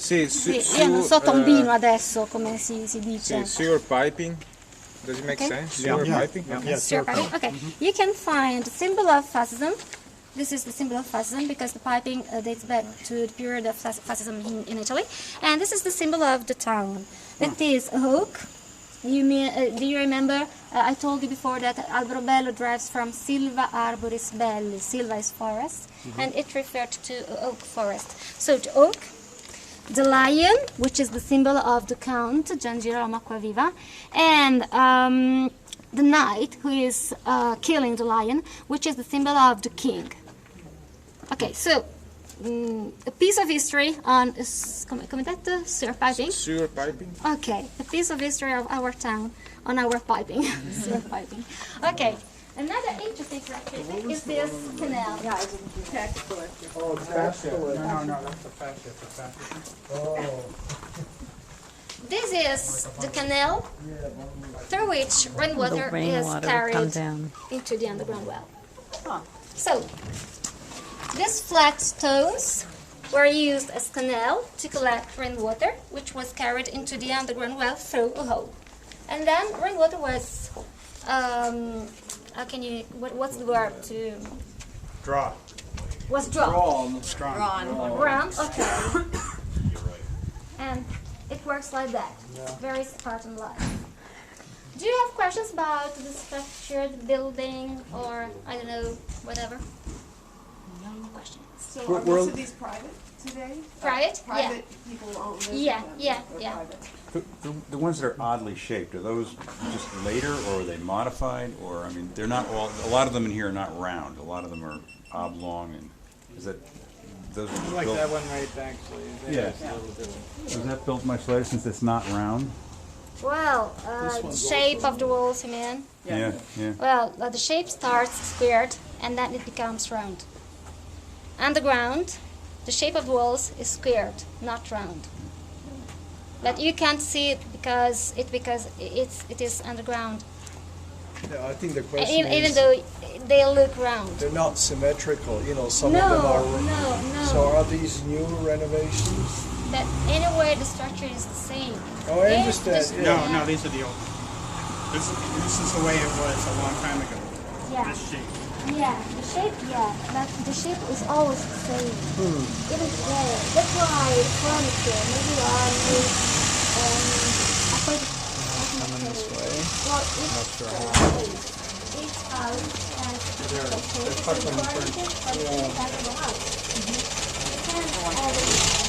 Sì, Io non so tombino adesso come si dice. sewer piping. Does it make Okay. sense? Sewer piping? Sewer piping. Okay. You can find the symbol of fascism. This is the symbol of fascism because the piping dates back to the period of fascism in Italy. And this is the symbol of the town. It is a oak. You mean, do you remember? I told you before that Alberobello derives from Silva arboris belli. Silva is forest, and it referred to oak forest. So the oak, the lion, which is the symbol of the Count Gian Girolamo Acquaviva, and the knight who is killing the lion, which is the symbol of the king. Okay, so a piece of history on come detto? Sewer piping. Sewer piping? Okay, a piece of history of our town on our piping. Sewer piping. Okay, another interesting characteristic is this canal. Tax collector. Oh, tax collector. No, that's the fascia. Oh. This is the canal through which rainwater, The rainwater is will carried come down. into the underground well. So, these flat stones were used as canal to collect rainwater, which was carried into the underground well through a hole. And then rainwater was, how can you, what's the word to, Draw. was drawn. Ron. Okay. And it works like that. Very Spartan-like. Do you have questions about the structure, the building, or I don't know, whatever? No questions. So are most of these private today? Private? Private people own them? Yeah, yeah, They're yeah. private. The ones that are oddly shaped, are those just later, or are they modified, or, I mean, they're not all, a lot of them in here are not round, a lot of them are oblong, and is that, those are Like built? that one right actually. Yeah. It's a little different. Was that built much later since it's not round? Well, shape of the walls, you mean? Yeah, yeah. Well, the shape starts squared and then it becomes round. Underground, the shape of the walls is squared, not round. But you can't see it because it is underground. Yeah, I think the question Even is, though they look round. they're not symmetrical, you know, some No, of them are. no. So are these new renovations? But anyway, the structure is the same. Oh, I If understand, the- yeah. No, these are the old. This is the way it was a long time ago. Yeah. This shape. Yeah, the shape, yeah, but the shape is always the same. Even today. That's why furniture, maybe Coming this way. well, each house has the shape of the furniture, but it's back of the house. You can't always